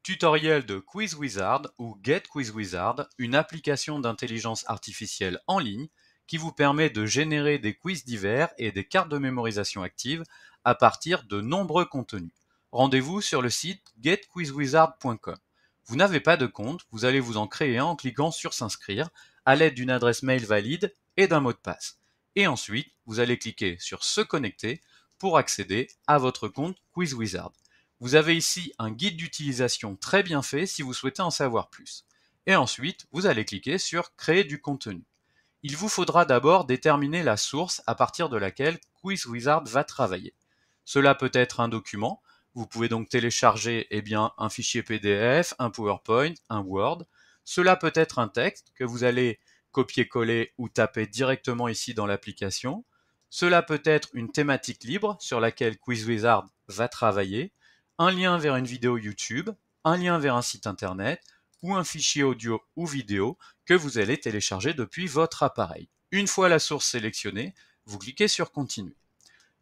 Tutoriel de Quiz Wizard ou Get Quiz Wizard, une application d'intelligence artificielle en ligne qui vous permet de générer des quiz divers et des cartes de mémorisation actives à partir de nombreux contenus. Rendez-vous sur le site getquizwizard.com. Vous n'avez pas de compte, vous allez vous en créer un en cliquant sur s'inscrire à l'aide d'une adresse mail valide et d'un mot de passe. Et ensuite, vous allez cliquer sur se connecter pour accéder à votre compte Quiz Wizard. Vous avez ici un guide d'utilisation très bien fait si vous souhaitez en savoir plus. Et ensuite, vous allez cliquer sur Créer du contenu. Il vous faudra d'abord déterminer la source à partir de laquelle Quiz Wizard va travailler. Cela peut être un document, vous pouvez donc télécharger un fichier PDF, un PowerPoint, un Word. Cela peut être un texte que vous allez copier-coller ou taper directement ici dans l'application. Cela peut être une thématique libre sur laquelle Quiz Wizard va travailler, un lien vers une vidéo YouTube, un lien vers un site internet ou un fichier audio ou vidéo que vous allez télécharger depuis votre appareil. Une fois la source sélectionnée, vous cliquez sur Continuer.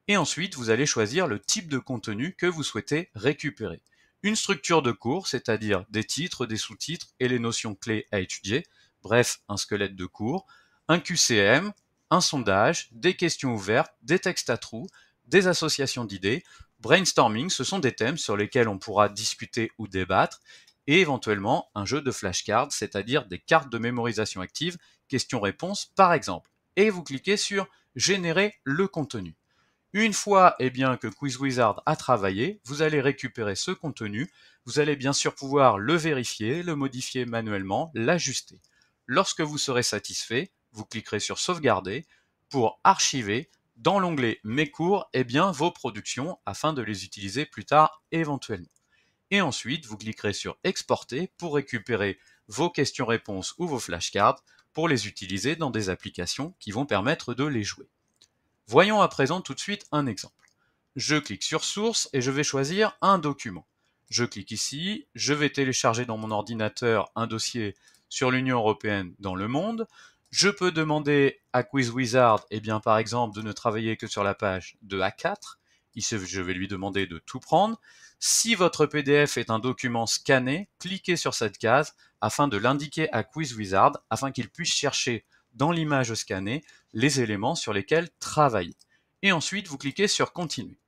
Et ensuite, vous allez choisir le type de contenu que vous souhaitez récupérer. Une structure de cours, c'est-à-dire des titres, des sous-titres et les notions clés à étudier, bref, un squelette de cours, un QCM, un sondage, des questions ouvertes, des textes à trous, des associations d'idées. Brainstorming, ce sont des thèmes sur lesquels on pourra discuter ou débattre, et éventuellement un jeu de flashcards, c'est-à-dire des cartes de mémorisation active, questions-réponses par exemple. Et vous cliquez sur Générer le contenu. Une fois que Quiz Wizard a travaillé, vous allez récupérer ce contenu, vous allez bien sûr pouvoir le vérifier, le modifier manuellement, l'ajuster. Lorsque vous serez satisfait, vous cliquerez sur Sauvegarder pour archiver dans l'onglet Mes cours vos productions afin de les utiliser plus tard éventuellement. Et ensuite, vous cliquerez sur Exporter pour récupérer vos questions-réponses ou vos flashcards pour les utiliser dans des applications qui vont permettre de les jouer. Voyons à présent tout de suite un exemple. Je clique sur Source et je vais choisir un document. Je clique ici, je vais télécharger dans mon ordinateur un dossier sur l'Union européenne dans le monde. Je peux demander à Quiz Wizard, par exemple, de ne travailler que sur la page de A4. Ici, je vais lui demander de tout prendre. Si votre PDF est un document scanné, cliquez sur cette case afin de l'indiquer à Quiz Wizard afin qu'il puisse chercher dans l'image scannée les éléments sur lesquels travailler. Et ensuite, vous cliquez sur Continuer.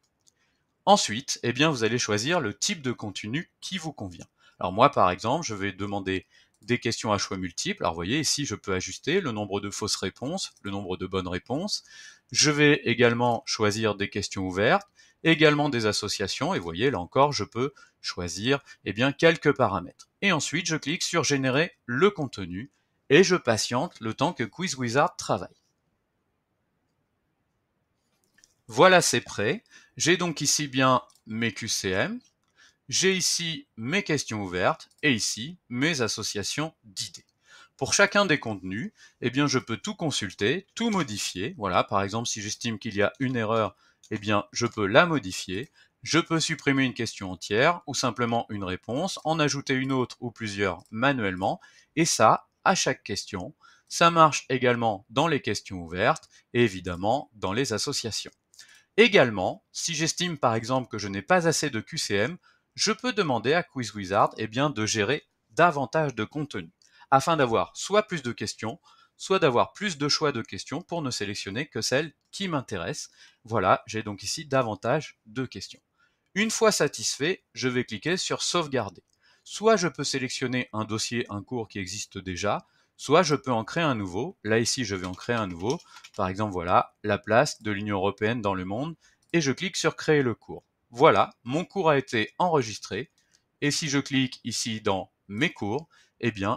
Ensuite, vous allez choisir le type de contenu qui vous convient. Alors moi, par exemple, je vais demander des questions à choix multiples. Alors vous voyez, ici, je peux ajuster le nombre de fausses réponses, le nombre de bonnes réponses. Je vais également choisir des questions ouvertes, également des associations. Et vous voyez, là encore, je peux choisir quelques paramètres. Et ensuite, je clique sur Générer le contenu et je patiente le temps que Quiz Wizard travaille. Voilà, c'est prêt. J'ai donc ici mes QCM, j'ai ici mes questions ouvertes et ici mes associations d'idées. Pour chacun des contenus, je peux tout consulter, tout modifier. Voilà, par exemple, si j'estime qu'il y a une erreur, je peux la modifier. Je peux supprimer une question entière ou simplement une réponse, en ajouter une autre ou plusieurs manuellement. Et ça, à chaque question. Ça marche également dans les questions ouvertes et évidemment dans les associations. Également, si j'estime par exemple que je n'ai pas assez de QCM, je peux demander à Quiz Wizard de gérer davantage de contenu, afin d'avoir soit plus de questions, soit d'avoir plus de choix de questions pour ne sélectionner que celles qui m'intéressent. Voilà, j'ai donc ici davantage de questions. Une fois satisfait, je vais cliquer sur Sauvegarder. Soit je peux sélectionner un dossier, un cours qui existe déjà, soit je peux en créer un nouveau. Là ici, je vais en créer un nouveau. Par exemple, voilà, la place de l'Union européenne dans le monde. Et je clique sur Créer le cours. Voilà, mon cours a été enregistré. Et si je clique ici dans Mes cours,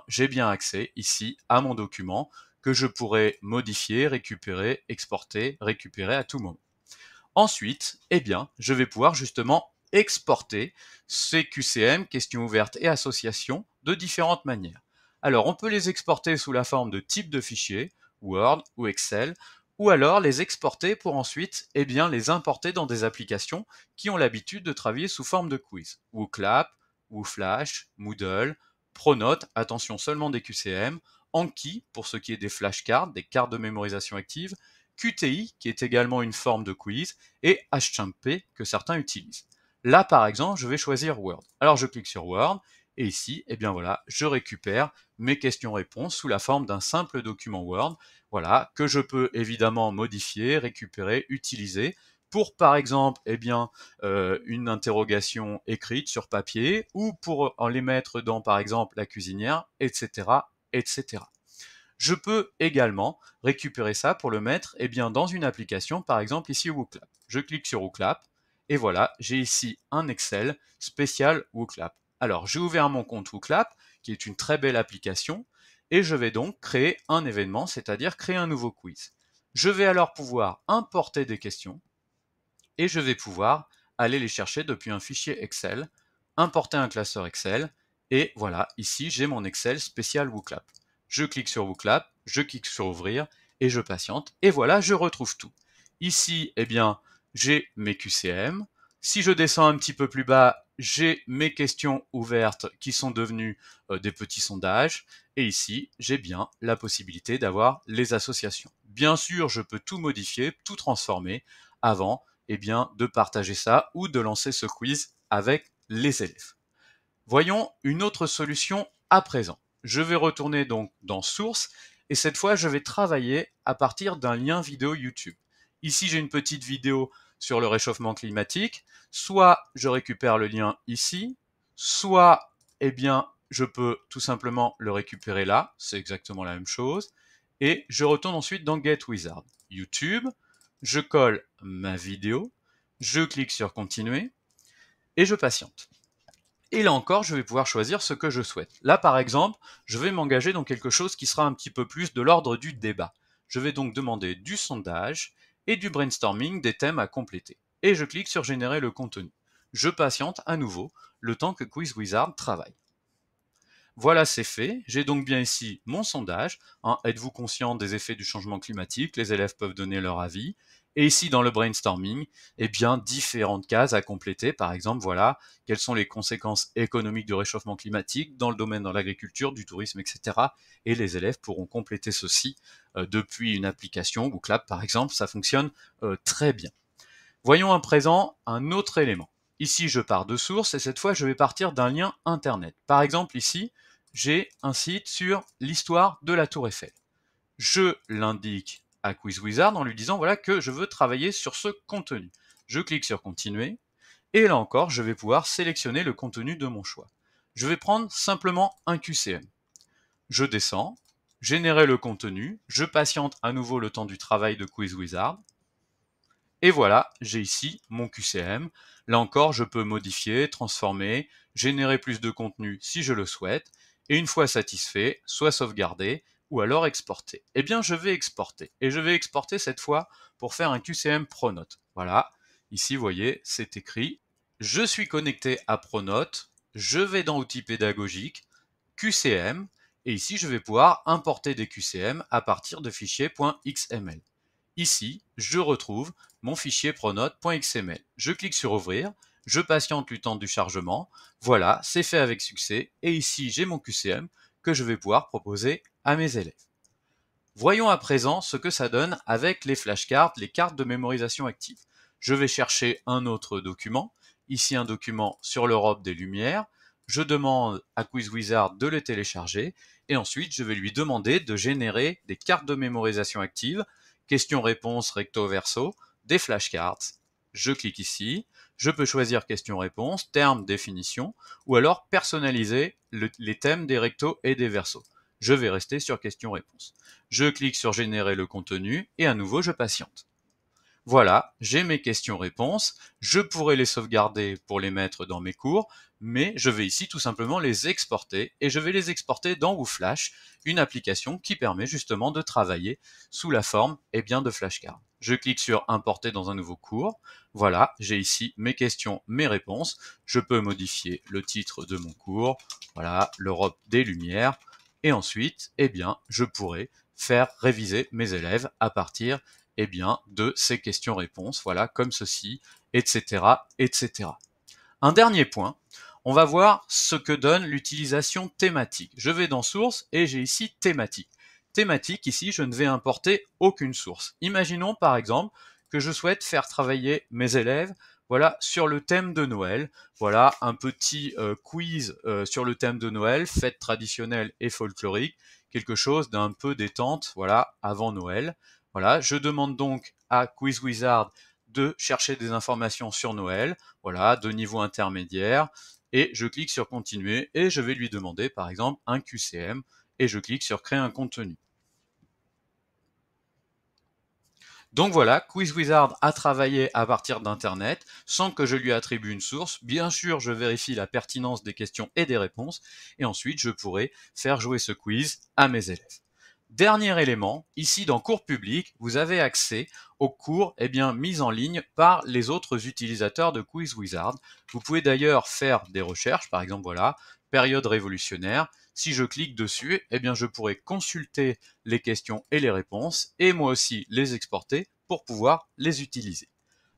j'ai bien accès ici à mon document que je pourrais modifier, récupérer, exporter, récupérer à tout moment. Ensuite, je vais pouvoir justement exporter ces QCM, questions ouvertes et associations, de différentes manières. Alors, on peut les exporter sous la forme de type de fichier, Word ou Excel, ou alors les exporter pour ensuite les importer dans des applications qui ont l'habitude de travailler sous forme de quiz. WooClap, WooFlash, Moodle, Pronote, attention seulement des QCM, Anki pour ce qui est des flashcards, des cartes de mémorisation active, QTI qui est également une forme de quiz, et HChampP que certains utilisent. Là par exemple, je vais choisir Word. Alors je clique sur Word, Et ici, eh bien voilà, je récupère mes questions-réponses sous la forme d'un simple document Word, voilà, que je peux évidemment modifier, récupérer, utiliser pour, par exemple, eh bien, une interrogation écrite sur papier ou pour en les mettre dans, par exemple, la cuisinière, etc., etc. Je peux également récupérer ça pour le mettre eh bien, dans une application, par exemple ici WooClap. Je clique sur WooClap et voilà, j'ai ici un Excel spécial WooClap. Alors, j'ai ouvert mon compte WooClap, qui est une très belle application, et je vais donc créer un événement, c'est-à-dire créer un nouveau quiz. Je vais alors pouvoir importer des questions et je vais pouvoir aller les chercher depuis un fichier Excel, importer un classeur Excel, et voilà, ici j'ai mon Excel spécial WooClap. Je clique sur WooClap, je clique sur Ouvrir, et je patiente, et voilà, je retrouve tout. Ici, eh bien, j'ai mes QCM. Si je descends un petit peu plus bas, j'ai mes questions ouvertes qui sont devenues des petits sondages, et ici, j'ai bien la possibilité d'avoir les associations. Bien sûr, je peux tout modifier, tout transformer avant eh bien, de partager ça ou de lancer ce quiz avec les élèves. Voyons une autre solution à présent. Je vais retourner donc dans Source et cette fois je vais travailler à partir d'un lien vidéo YouTube. Ici j'ai une petite vidéo sur le réchauffement climatique, soit je récupère le lien ici, soit eh bien je peux tout simplement le récupérer là, c'est exactement la même chose, et je retourne ensuite dans Get Wizard. YouTube, je colle ma vidéo, je clique sur Continuer et je patiente. Et là encore, je vais pouvoir choisir ce que je souhaite. Là, par exemple, je vais m'engager dans quelque chose qui sera un petit peu plus de l'ordre du débat. Je vais donc demander du sondage et du brainstorming des thèmes à compléter. Et je clique sur Générer le contenu. Je patiente à nouveau le temps que Quiz Wizard travaille. Voilà, c'est fait. J'ai donc bien ici mon sondage. Êtes-vous conscient des effets du changement climatique? Les élèves peuvent donner leur avis. Et ici, dans le brainstorming, eh bien, différentes cases à compléter. Par exemple, voilà, quelles sont les conséquences économiques du réchauffement climatique dans le domaine de l'agriculture, du tourisme, etc. Et les élèves pourront compléter ceci depuis une application, WooClap par exemple. Ça fonctionne très bien. Voyons à présent un autre élément. Ici, je pars de source et cette fois, je vais partir d'un lien internet. Par exemple, ici, j'ai un site sur l'histoire de la Tour Eiffel. Je l'indique à QuizWizard en lui disant voilà que je veux travailler sur ce contenu. Je clique sur Continuer et là encore, je vais pouvoir sélectionner le contenu de mon choix. Je vais prendre simplement un QCM. Je descends, générer le contenu, je patiente à nouveau le temps du travail de QuizWizard. Et voilà, j'ai ici mon QCM. Là encore, je peux modifier, transformer, générer plus de contenu si je le souhaite. Et une fois satisfait, soit sauvegarder ou alors exporter. Eh bien, je vais exporter. Et je vais exporter cette fois pour faire un QCM Pronote. Voilà, ici, vous voyez, c'est écrit. Je suis connecté à Pronote. Je vais dans Outils pédagogiques, QCM. Et ici, je vais pouvoir importer des QCM à partir de fichiers .xml. Ici, je retrouve mon fichier pronote.xml. Je clique sur Ouvrir, je patiente le temps du chargement. Voilà, c'est fait avec succès. Et ici, j'ai mon QCM que je vais pouvoir proposer à mes élèves. Voyons à présent ce que ça donne avec les flashcards, les cartes de mémorisation active. Je vais chercher un autre document. Ici, un document sur l'Europe des Lumières. Je demande à QuizWizard de le télécharger. Et ensuite, je vais lui demander de générer des cartes de mémorisation active, questions-réponses recto verso, des flashcards. Je clique ici. Je peux choisir questions-réponses, termes, définition, ou alors personnaliser les thèmes des rectos et des versos. Je vais rester sur questions-réponses. Je clique sur générer le contenu et à nouveau je patiente. Voilà, j'ai mes questions-réponses, je pourrais les sauvegarder pour les mettre dans mes cours, mais je vais ici tout simplement les exporter et je vais les exporter dans WooFlash, une application qui permet justement de travailler sous la forme de flashcards. Je clique sur importer dans un nouveau cours. Voilà, j'ai ici mes questions, mes réponses. Je peux modifier le titre de mon cours. Voilà, l'Europe des Lumières. Et ensuite, je pourrais faire réviser mes élèves à partir de ces questions-réponses, voilà, comme ceci, etc., etc. Un dernier point, on va voir ce que donne l'utilisation thématique. Je vais dans Source et j'ai ici Thématique. Thématique, ici, je ne vais importer aucune source. Imaginons par exemple que je souhaite faire travailler mes élèves voilà, sur le thème de Noël. Voilà, un petit quiz sur le thème de Noël, fête traditionnelle et folklorique, quelque chose d'un peu détente, voilà, avant Noël. Voilà, je demande donc à Quiz Wizard de chercher des informations sur Noël, voilà, de niveau intermédiaire, et je clique sur continuer et je vais lui demander par exemple un QCM et je clique sur créer un contenu. Donc voilà, Quiz Wizard a travaillé à partir d'Internet sans que je lui attribue une source. Bien sûr, je vérifie la pertinence des questions et des réponses et ensuite je pourrai faire jouer ce quiz à mes élèves. Dernier élément, ici dans cours public, vous avez accès aux cours mis en ligne par les autres utilisateurs de Quiz Wizard. Vous pouvez d'ailleurs faire des recherches, par exemple voilà, période révolutionnaire. Si je clique dessus, je pourrai consulter les questions et les réponses et moi aussi les exporter pour pouvoir les utiliser.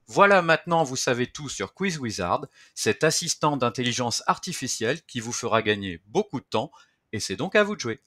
Voilà, maintenant vous savez tout sur Quiz Wizard, cet assistant d'intelligence artificielle qui vous fera gagner beaucoup de temps et c'est donc à vous de jouer.